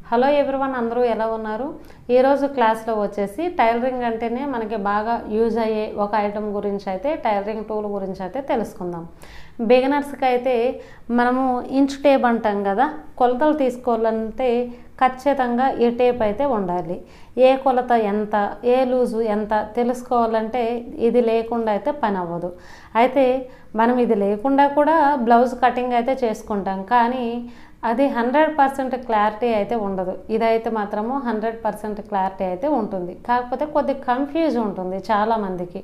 Hello everyone, అందరూ ఎలా ఉన్నారు? ఈరోజు క్లాస్లో వచ్చేసి టైలరింగ్ అంటేనే మనకి బాగా యూజ్ అయ్యే ఒక ఐటమ్ గురించి అయితే టైలరింగ్ టూల్ గురించి అయితే తెలుసుకుందాం. బిగినర్స్కి అయితే మనము ఇంచ్ టేప్ అంటాం కదా, కొలతలు తీసుకోవాలంటే ఖచ్చితంగా ఈ టేప్ అయితే ఉండాలి. ఏ కొలత ఎంత, ఏ లూజు ఎంత తెలుసుకోవాలంటే ఇది లేకుండా అయితే పని అవ్వదు. అయితే మనం ఇది లేకుండా కూడా బ్లౌజ్ కటింగ్ అయితే చేసుకుంటాం, కానీ అది 100% క్లారిటీ అయితే ఉండదు. ఇదైతే మాత్రము 100% క్లారిటీ అయితే ఉంటుంది. కాకపోతే కొద్ది కన్ఫ్యూజ్ ఉంటుంది చాలామందికి.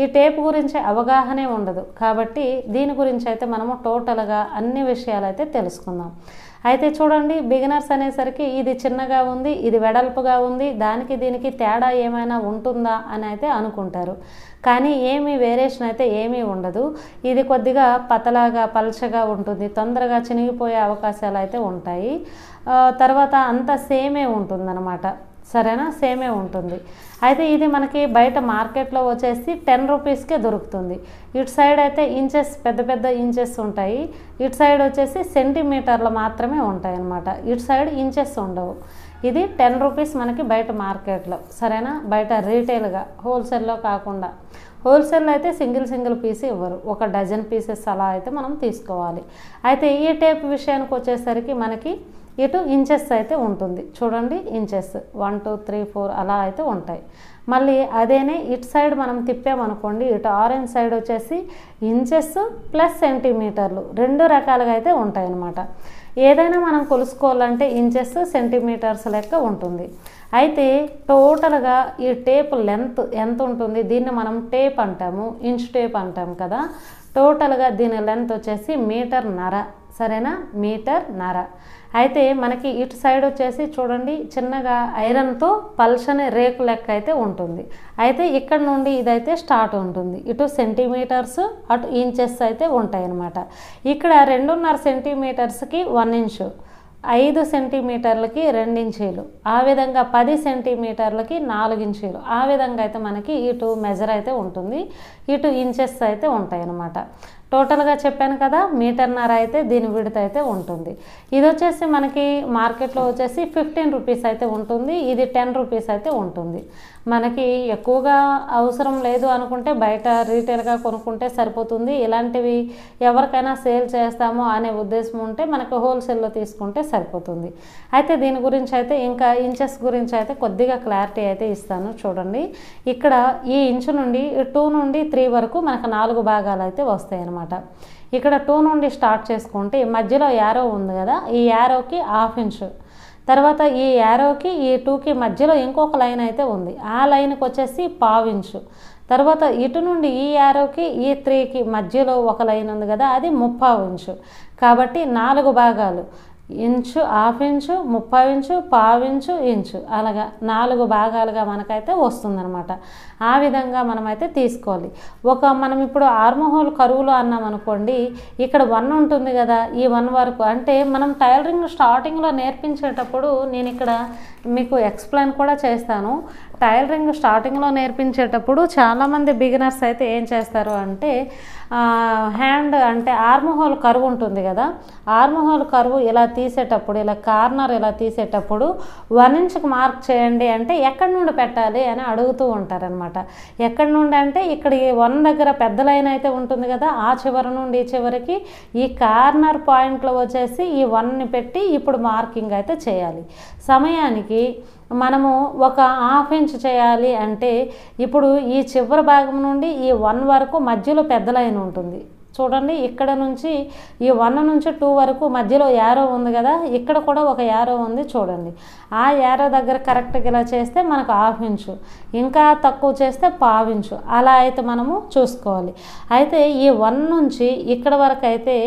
ఈ టేప్ గురించి అవగాహనే ఉండదు. కాబట్టి దీని గురించి అయితే మనము టోటల్గా అన్ని విషయాలు అయితే తెలుసుకుందాం. అయితే చూడండి, బిగినర్స్ అనేసరికి ఇది చిన్నగా ఉంది, ఇది వెడల్పుగా ఉంది, దానికి దీనికి తేడా ఏమైనా ఉంటుందా అని అయితే అనుకుంటారు. కానీ ఏమీ వేరియేషన్ అయితే ఏమీ ఉండదు. ఇది కొద్దిగా పతలాగా పల్చగా ఉంటుంది, తొందరగా చినిగిపోయే అవకాశాలు అయితే ఉంటాయి. తర్వాత అంతా సేమే ఉంటుందన్నమాట. సరేనా, సేమే ఉంటుంది. అయితే ఇది మనకి బయట మార్కెట్లో వచ్చేసి 10 రూపీస్కే దొరుకుతుంది. ఇటు సైడ్ అయితే ఇంచెస్, పెద్ద పెద్ద ఇంచెస్ ఉంటాయి. ఇటు సైడ్ వచ్చేసి సెంటీమీటర్లు మాత్రమే ఉంటాయి అన్నమాట. ఇటు సైడ్ ఇంచెస్ ఉండవు. ఇది 10 రూపీస్ మనకి బయట మార్కెట్లో. సరేనా, బయట రీటైల్గా, హోల్సేల్లో కాకుండా. హోల్సేల్లో అయితే సింగిల్ పీస్ ఇవ్వరు, ఒక డజన్ పీసెస్ అలా అయితే మనం తీసుకోవాలి. అయితే ఈ టేప్ విషయానికి వచ్చేసరికి మనకి ఇటు ఇంచెస్ అయితే ఉంటుంది. చూడండి, ఇంచెస్ 1 2 3 4 అలా అయితే ఉంటాయి. మళ్ళీ అదేనే ఇటు సైడ్ మనం తిప్పామనుకోండి, ఇటు ఆరెంజ్ సైడ్ వచ్చేసి ఇంచెస్ ప్లస్ సెంటీమీటర్లు 2 రకాలుగా అయితే ఉంటాయి అన్నమాట. ఏదైనా మనం కొలుసుకోవాలంటే ఇంచెస్, సెంటీమీటర్స్ లెక్క ఉంటుంది. అయితే టోటల్గా ఈ టేప్ లెంత్ ఎంత ఉంటుంది, దీన్ని మనం టేప్ అంటాము, ఇంచ్ టేప్ అంటాం కదా. టోటల్గా దీని లెంత్ వచ్చేసి 1.5 మీటర్. సరేనా, 1.5 మీటర్. అయితే మనకి ఇటు సైడ్ వచ్చేసి చూడండి, చిన్నగా ఐరన్తో పల్చని రేకు లెక్క అయితే ఉంటుంది. అయితే ఇక్కడ నుండి ఇదైతే స్టార్ట్ ఉంటుంది. ఇటు సెంటీమీటర్స్, అటు ఇంచెస్ అయితే ఉంటాయి అన్నమాట. ఇక్కడ 2.5 సెంటీమీటర్స్కి 1 ఇంచు, 5 సెంటీమీటర్లకి 2 ఇంచీలు, ఆ విధంగా 10 సెంటీమీటర్లకి 4 ఇంచీలు, ఆ విధంగా అయితే మనకి ఇటు మెజర్ అయితే ఉంటుంది, ఇటు ఇంచెస్ అయితే ఉంటాయి అన్నమాట. టోటల్గా చెప్పాను కదా, 1.5 మీటర్ అయితే దీని విడత అయితే ఉంటుంది. ఇది వచ్చేసి మనకి మార్కెట్లో వచ్చేసి 15 రూపీస్ అయితే ఉంటుంది. ఇది 10 రూపీస్ అయితే ఉంటుంది. మనకి ఎక్కువగా అవసరం లేదు అనుకుంటే బయట రీటైల్గా కొనుక్కుంటే సరిపోతుంది. ఇలాంటివి ఎవరికైనా సేల్ చేస్తామో అనే ఉద్దేశం ఉంటే మనకు హోల్సేల్లో తీసుకుంటే సరిపోతుంది. అయితే దీని గురించి అయితే ఇంకా ఇంచెస్ గురించి అయితే కొద్దిగా క్లారిటీ అయితే ఇస్తాను. చూడండి, ఇక్కడ ఈ ఇంచు నుండి 2 నుండి 3 వరకు మనకు 4 భాగాలు అయితే వస్తాయి అన్నమాట. ఇక్కడ 2 నుండి స్టార్ట్ చేసుకుంటే మధ్యలో యారో ఉంది కదా, ఈ యారోకి 1/2 ఇంచు, తర్వాత ఈ యారోకి ఈ 2కి మధ్యలో ఇంకొక లైన్ అయితే ఉంది, ఆ లైన్కి వచ్చేసి 1/4 ఇంచు. తర్వాత ఇటు నుండి ఈ యారోకి ఈ 3కి మధ్యలో ఒక లైన్ ఉంది కదా, అది 3/4 ఇంచు. కాబట్టి 4 భాగాలు, inch, 1/2 inch, 3/4 inch, 1/4 inch, inch, అలాగా 4 భాగాలుగా మనకైతే వస్తుందన్నమాట. ఆ విధంగా మనమైతే తీసుకోవాలి. మనం ఇప్పుడు ఆర్మహోల్ కరువులో అన్నాం అనుకోండి, ఇక్కడ 1 ఉంటుంది కదా, ఈ 1 వరకు అంటే మనం టైలరింగ్ స్టార్టింగ్లో నేర్పించేటప్పుడు నేను ఇక్కడ మీకు ఎక్స్ప్లెయిన్ కూడా చేస్తాను. టైలరింగ్ స్టార్టింగ్లో నేర్పించేటప్పుడు చాలామంది బిగినర్స్ అయితే ఏం చేస్తారు అంటే, హ్యాండ్ అంటే ఆర్మహోల్ కరువు ఉంటుంది కదా, ఆర్మహోల్ కరువు ఇలా తీసేటప్పుడు, ఇలా కార్నర్ ఇలా తీసేటప్పుడు 1 ఇంచుకి మార్క్ చేయండి అంటే ఎక్కడి నుండి పెట్టాలి అని అడుగుతూ ఉంటారనమాట. ఎక్కడి నుండి అంటే ఇక్కడ ఈ 1 దగ్గర పెద్ద లైన్ అయితే ఉంటుంది కదా, ఆ చివరి నుండి ఈ చివరికి ఈ కార్నర్ పాయింట్లో వచ్చేసి ఈ 1ని పెట్టి ఇప్పుడు మార్కింగ్ అయితే చేయాలి. సమయానికి మనము ఒక 1/2 ఇంచు చేయాలి అంటే ఇప్పుడు ఈ చివరి భాగం నుండి ఈ 1 వరకు మధ్యలో పెద్ద లైన్ ఉంటుంది. చూడండి, ఇక్కడ నుంచి ఈ 1 నుంచి 2 వరకు మధ్యలో యారో ఉంది కదా, ఇక్కడ కూడా ఒక యారో ఉంది చూడండి. ఆ యారో దగ్గర కరెక్ట్గా ఇలా చేస్తే మనకు 1/2 ఇంచు, ఇంకా తక్కువ చేస్తే 1/4 ఇంచు, అలా అయితే మనము చూసుకోవాలి. అయితే ఈ 1 నుంచి ఇక్కడ వరకు అయితే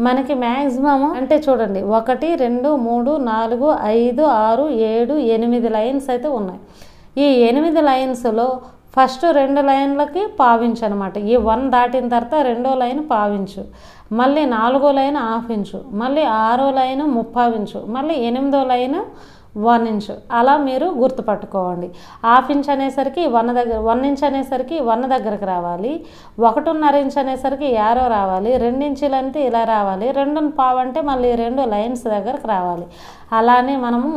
మనకి మ్యాక్సిమం అంటే చూడండి 1 2 3 4 5 6 7 8 లైన్స్ అయితే ఉన్నాయి. ఈ 8 లైన్స్లో ఫస్ట్ 2 లైన్లకి 1/4 ఇంచు అనమాట. ఈ 1 దాటిన తర్వాత 2వ లైన్ 1/4 ఇంచు, మళ్ళీ 4వ లైన్ 1/2 ఇంచు, మళ్ళీ 6వ లైన్ 3/4 ఇంచు, మళ్ళీ 8వ లైన్ 1 ఇంచ్ అలా మీరు గుర్తుపట్టుకోండి. హాఫ్ ఇంచ్ అనేసరికి 1 ఇంచ్ అనేసరికి 1 దగ్గరకు రావాలి, 1.5 ఇంచ్ అనేసరికి యారో రావాలి, 2 ఇంచులు అంటే ఇలా రావాలి, 2.5 అంటే మళ్ళీ 2 లైన్స్ దగ్గరకు రావాలి. అలానే మనము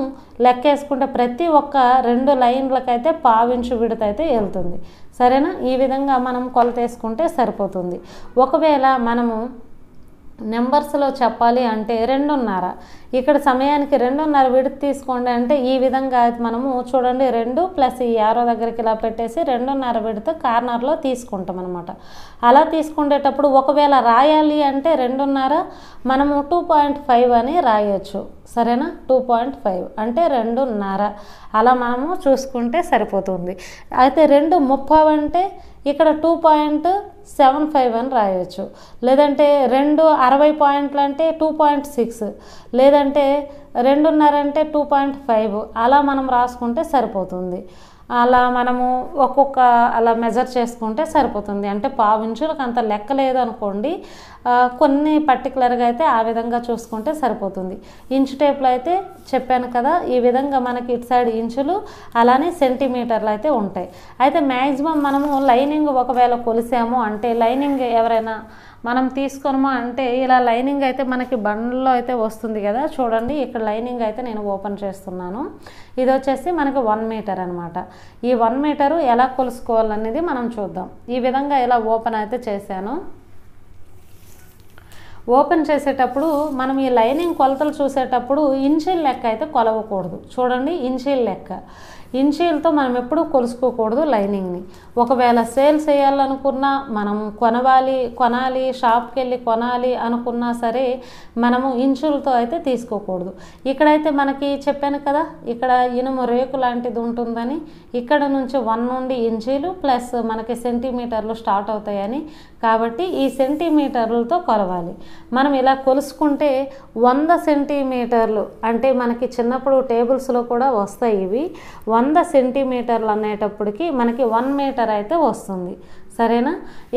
లెక్కేసుకుంటే ప్రతి ఒక్క 2 లైన్లకైతే 1/2 ఇంచు విడత అయితే వెళ్తుంది. సరేనా? ఈ విధంగా మనం కొలత వేసుకుంటే సరిపోతుంది. ఒకవేళ మనము నెంబర్స్లో చెప్పాలి అంటే 2.5, ఇక్కడ సమయానికి 2.5 విడత తీసుకోండి అంటే ఈ విధంగా మనము చూడండి 2 ప్లస్ ఈ యారో దగ్గరికి ఇలా పెట్టేసి 2.5 విడత కార్నర్లో తీసుకుంటాం అనమాట. అలా తీసుకునేటప్పుడు ఒకవేళ రాయాలి అంటే 2.5 మనము 2.5 అని రాయొచ్చు. సరేనా? 2.5 అంటే 2.5 అలా మనము చూసుకుంటే సరిపోతుంది. అయితే 2.30 అంటే ఇక్కడ 2.75 అని రాయొచ్చు. లేదంటే 2.60 పాయింట్లు అంటే 2.6, లేదంటే 2.5 అంటే 2.5 అలా మనం రాసుకుంటే సరిపోతుంది. అలా మనము ఒక్కొక్క అలా మెజర్ చేసుకుంటే సరిపోతుంది. అంటే 1/2 ఇంచులకు అంత లెక్క లేదనుకోండి, కొన్ని పర్టికులర్గా అయితే ఆ విధంగా చూసుకుంటే సరిపోతుంది. ఇంచు టేప్లో అయితే చెప్పాను కదా, ఈ విధంగా మనకి ఇటు సైడ్ ఇంచులు అలానే సెంటీమీటర్లు అయితే ఉంటాయి. అయితే మ్యాక్సిమం మనము లైనింగ్ ఒకవేళ కొలిసాము అంటే లైనింగ్ ఎవరైనా మనం తీసుకొనమా అంటే ఇలా లైనింగ్ అయితే మనకి బండ్లో అయితే వస్తుంది కదా, చూడండి ఇక్కడ లైనింగ్ అయితే నేను ఓపెన్ చేస్తున్నాను. ఇది వచ్చేసి మనకి 1 మీటర్ అనమాట. ఈ 1 మీటరు ఎలా కొలుసుకోవాలనేది మనం చూద్దాం. ఈ విధంగా ఇలా ఓపెన్ అయితే చేశాను. ఓపెన్ చేసేటప్పుడు మనం ఈ లైనింగ్ కొలతలు చూసేటప్పుడు ఇంచీల లెక్క అయితే కొలవకూడదు. చూడండి ఇంచీల లెక్క, ఇంచీలతో మనం ఎప్పుడూ కొలుసుకోకూడదు లైనింగ్ని. ఒకవేళ సేల్ చేయాలనుకున్నా, మనం కొనాలి షాప్కి వెళ్ళి కొనాలి అనుకున్నా సరే మనము ఇంచులతో అయితే తీసుకోకూడదు. ఇక్కడైతే మనకి చెప్పాను కదా, ఇక్కడ ఇనుము రేకు లాంటిది ఉంటుందని, ఇక్కడ నుంచి 1 నుండి ఇంచీలు ప్లస్ మనకి సెంటీమీటర్లు స్టార్ట్ అవుతాయని, కాబట్టి ఈ సెంటీమీటర్లతో కొలవాలి. మనం ఇలా కొలుసుకుంటే 100 సెంటీమీటర్లు అంటే మనకి చిన్నప్పుడు టేబుల్స్లో కూడా వస్తాయి ఇవి. 100 సెంటీమీటర్లు అనేటప్పటికి మనకి 1 మీటర్ అయితే వస్తుంది. సరేనా?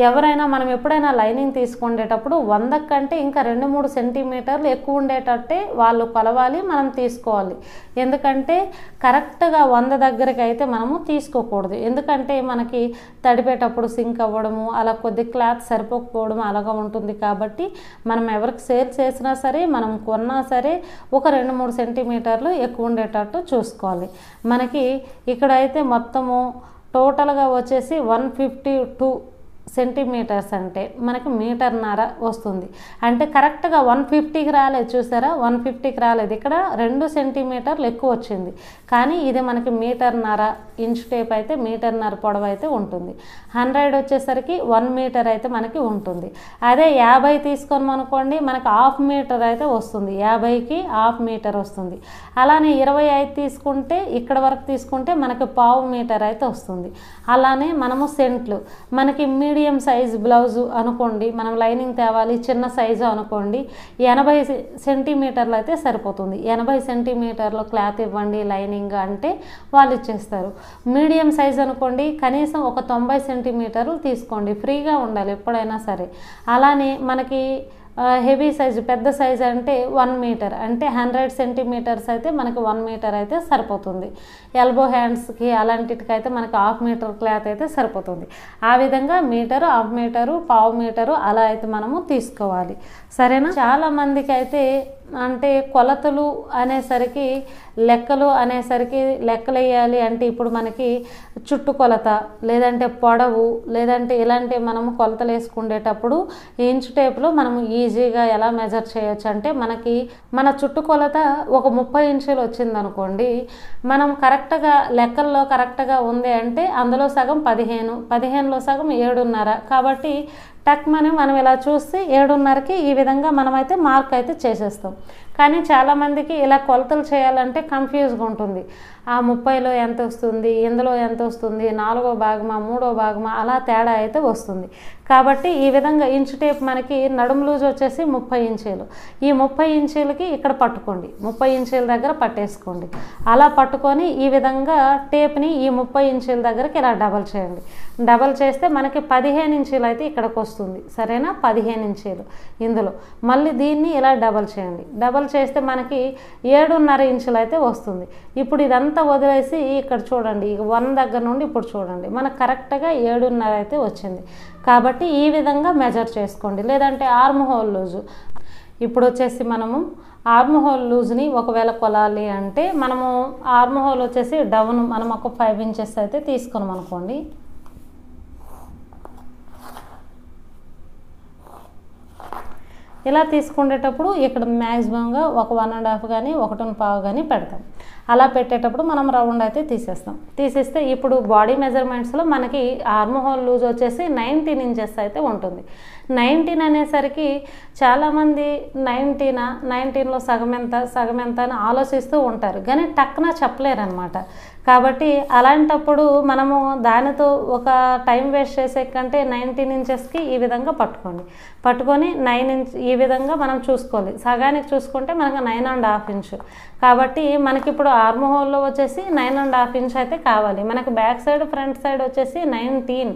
ఎవరైనా మనం ఎప్పుడైనా లైనింగ్ తీసుకునేటప్పుడు 100 కంటే ఇంకా 2-3 సెంటీమీటర్లు ఎక్కువ ఉండేటట్టే వాళ్ళు కొలవాలి, మనం తీసుకోవాలి. ఎందుకంటే కరెక్ట్గా 100 దగ్గరికి అయితే మనము తీసుకోకూడదు. ఎందుకంటే మనకి తడిపేటప్పుడు సింక్ అవ్వడము, అలా కొద్ది క్లాత్ సరిపోకపోవడం అలాగా ఉంటుంది. కాబట్టి మనం ఎవరికి సేల్ చేసినా సరే, మనం కొన్నా సరే ఒక 2-3 సెంటీమీటర్లు ఎక్కువ ఉండేటట్టు చూసుకోవాలి. మనకి ఇక్కడైతే మొత్తము టోటల్గా వచ్చేసి 152 సెంటీమీటర్స్ అంటే మనకి 1.5 మీటర్ వస్తుంది. అంటే కరెక్ట్గా 150కి రాలేదు, చూసారా? 150కి రాలేదు, ఇక్కడ 2 సెంటీమీటర్లు ఎక్కువ వచ్చింది. కానీ ఇది మనకి 1.5 మీటర్, ఇంచు టేప్ అయితే 1.5 మీటర్ పొడవు అయితే ఉంటుంది. 100 వచ్చేసరికి 1 మీటర్ అయితే మనకి ఉంటుంది. అదే 50 తీసుకొని అనుకోండి, మనకి 1/2 మీటర్ అయితే వస్తుంది. 50కి 1/2 మీటర్ వస్తుంది. అలానే 25 తీసుకుంటే, ఇక్కడ వరకు తీసుకుంటే మనకి 1/4 మీటర్ అయితే వస్తుంది. అలానే మనము సెంట్లు, మనకి మీడియం సైజ్ బ్లౌజు అనుకోండి, మనం లైనింగ్ తేవాలి, చిన్న సైజు అనుకోండి, 80 సెంటీమీటర్లు అయితే సరిపోతుంది. 80 సెంటీమీటర్లు క్లాత్ ఇవ్వండి లైనింగ్ అంటే వాళ్ళు ఇచ్చేస్తారు. మీడియం సైజ్ అనుకోండి, కనీసం ఒక 90 సెంటీమీటర్లు తీసుకోండి, ఫ్రీగా ఉండాలి ఎప్పుడైనా సరే. అలానే మనకి హెవీ సైజు పెద్ద సైజు అంటే 1 మీటర్ అంటే 100 సెంటీమీటర్స్ అయితే మనకి 1 మీటర్ అయితే సరిపోతుంది. ఎల్బో హ్యాండ్స్కి అలాంటికైతే మనకి 1/2 మీటర్ క్లాత్ అయితే సరిపోతుంది. ఆ విధంగా మీటరు, 1/2 మీటరు, 1/4 మీటరు అలా అయితే మనము తీసుకోవాలి. సరేనా? చాలామందికి అయితే అంటే కొలతలు అనేసరికి, లెక్కలు అనేసరికి, లెక్కలు వేయాలి అంటే ఇప్పుడు మనకి చుట్టు కొలత, లేదంటే పొడవు, లేదంటే ఇలాంటి మనము కొలతలు వేసుకునేటప్పుడు ఇంచు టేపులో మనము ఈజీగా ఎలా మెజర్ చేయొచ్చు అంటే, మనకి మన చుట్టు కొలత ఒక 30 ఇంచులు వచ్చిందనుకోండి, మనం కరెక్ట్గా లెక్కల్లో కరెక్ట్గా ఉంది అంటే అందులో సగం 15, 15లో సగం 7.5, కాబట్టి టక్మని మనం ఇలా చూస్తే 7.5కి ఈ విధంగా మనమైతే మార్క్ అయితే చేసేస్తాం. కానీ చాలామందికి ఇలా కొలతలు చేయాలంటే కన్ఫ్యూజ్గా ఉంటుంది. ఆ 30లో ఎంత వస్తుంది, ఇందులో ఎంత వస్తుంది, 4వ భాగమా 3వ భాగమా అలా తేడా అయితే వస్తుంది. కాబట్టి ఈ విధంగా ఇంచు టేప్ మనకి నడుము లూజ్ వచ్చేసి 30 ఇంచీలు. ఈ 30 ఇంచీలకి ఇక్కడ పట్టుకోండి, 30 ఇంచీల దగ్గర పట్టేసుకోండి. అలా పట్టుకొని ఈ విధంగా టేప్ని ఈ 30 ఇంచీల దగ్గరకి ఇలా డబల్ చేయండి. డబల్ చేస్తే మనకి 15 ఇంచీలు అయితే ఇక్కడికి వస్తుంది, సరేనా? 15 ఇంచీలు ఇందులో. మళ్ళీ దీన్ని ఇలా డబల్ చేయండి. డబల్ చేస్తే మనకి 7.5 ఇంచులు అయితే వస్తుంది. ఇప్పుడు ఇదంతా వదిలేసి ఇక్కడ చూడండి, 1 దగ్గర నుండి ఇప్పుడు చూడండి, మనకు కరెక్ట్గా 7.5 అయితే వచ్చింది. కాబట్టి ఈ విధంగా మెజర్ చేసుకోండి. లేదంటే ఆర్మ్ హోల్ లూజు, ఇప్పుడు వచ్చేసి మనము ఆర్మ్ హోల్ లూజ్ని ఒకవేళ కొలాలి అంటే మనము ఆర్మ్ హోల్ వచ్చేసి డౌన్ మనం ఒక 5 ఇంచెస్ అయితే తీసుకున్నాం అనుకోండి. ఇలా తీసుకునేటప్పుడు ఇక్కడ మ్యాక్సిమంగా ఒక 1.5 కానీ 1.25 కానీ పెడతాం. అలా పెట్టేటప్పుడు మనం రౌండ్ అయితే తీసేస్తాం. తీసేస్తే ఇప్పుడు బాడీ మెజర్మెంట్స్లో మనకి ఆర్మ్ హోల్ లూజ్ వచ్చేసి 19 ఇంచెస్ అయితే ఉంటుంది. 19 అనేసరికి చాలామంది 19లో సగం ఎంత అని ఆలోచిస్తూ ఉంటారు, కానీ టక్కున చెప్పలేరు అనమాట. కాబట్టి అలాంటప్పుడు మనము దానితో ఒక టైం వేస్ట్ చేసే కంటే 19 ఇంచెస్కి ఈ విధంగా పట్టుకొని 9 ఇంచ్ ఈ విధంగా మనం చూసుకోవాలి. సగానికి చూసుకుంటే మనకు 9.5 ఇంచు. కాబట్టి మనకి ఇప్పుడు ఆర్మ్ హోల్లో వచ్చేసి 9.5 ఇంచ్ అయితే కావాలి. మనకు బ్యాక్ సైడ్ ఫ్రంట్ సైడ్ వచ్చేసి 19,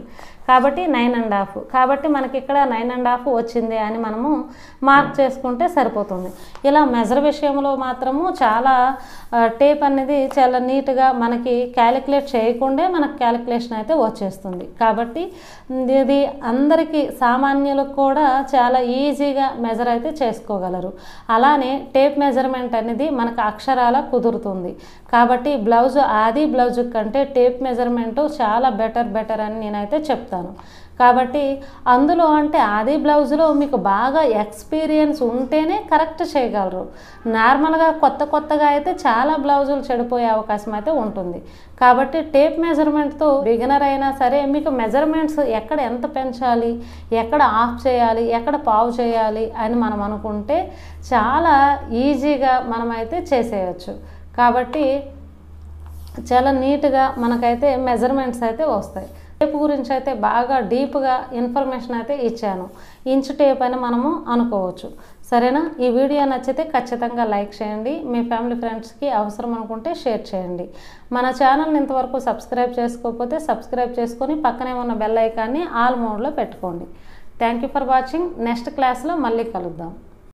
కాబట్టి 9.5. కాబట్టి మనకి ఇక్కడ 9.5 వచ్చింది అని మనము మార్క్ చేసుకుంటే సరిపోతుంది. ఇలా మెజర్ విషయంలో మాత్రము చాలా టేప్ అనేది చాలా నీట్గా మనకి క్యాలిక్యులేట్ చేయకుండా మనకు క్యాలిక్యులేషన్ అయితే వచ్చేస్తుంది. కాబట్టి ఇది అందరికీ సామాన్యులకు కూడా చాలా ఈజీగా మెజర్ అయితే చేసుకోగలరు. అలానే టేప్ మెజర్మెంట్ అనేది మనకు అక్షరాల కుదురుతుంది. కాబట్టి ఆది బ్లౌజ్ కంటే టేప్ మెజర్మెంట్ చాలా బెటర్ అని నేనైతే చెప్తాను. కాబట్టి అందులో అంటే ఆది బ్లౌజ్లో మీకు బాగా ఎక్స్పీరియన్స్ ఉంటేనే కరెక్ట్ చేయగలరు. నార్మల్గా కొత్తగా అయితే చాలా బ్లౌజులు చెడిపోయే అవకాశం అయితే ఉంటుంది. కాబట్టి టేప్ మెజర్మెంట్తో బిగినర్ అయినా సరే మీకు మెజర్మెంట్స్ ఎక్కడ ఎంత పెంచాలి, ఎక్కడ ఆఫ్ చేయాలి, ఎక్కడ పావు చేయాలి అని మనం అనుకుంటే చాలా ఈజీగా మనమైతే చేసేయచ్చు. కాబట్టి చాలా నీట్గా మనకైతే మెజర్మెంట్స్ అయితే వస్తాయి. టేప్ గురించి అయితే బాగా డీప్గా ఇన్ఫర్మేషన్ అయితే ఇచ్చాను. ఇంచు టేప్ అని మనము అనుకోవచ్చు, సరేనా? ఈ వీడియో నచ్చితే ఖచ్చితంగా లైక్ చేయండి. మీ ఫ్యామిలీ ఫ్రెండ్స్కి అవసరం అనుకుంటే షేర్ చేయండి. మన ఛానల్ని ఇంతవరకు సబ్స్క్రైబ్ చేసుకోకపోతే సబ్స్క్రైబ్ చేసుకొని పక్కనే ఉన్న బెల్ ఐకాన్ని ఆల్ మోడ్లో పెట్టుకోండి. Thank you for watching. Next క్లాస్లో మళ్ళీ కలుద్దాం.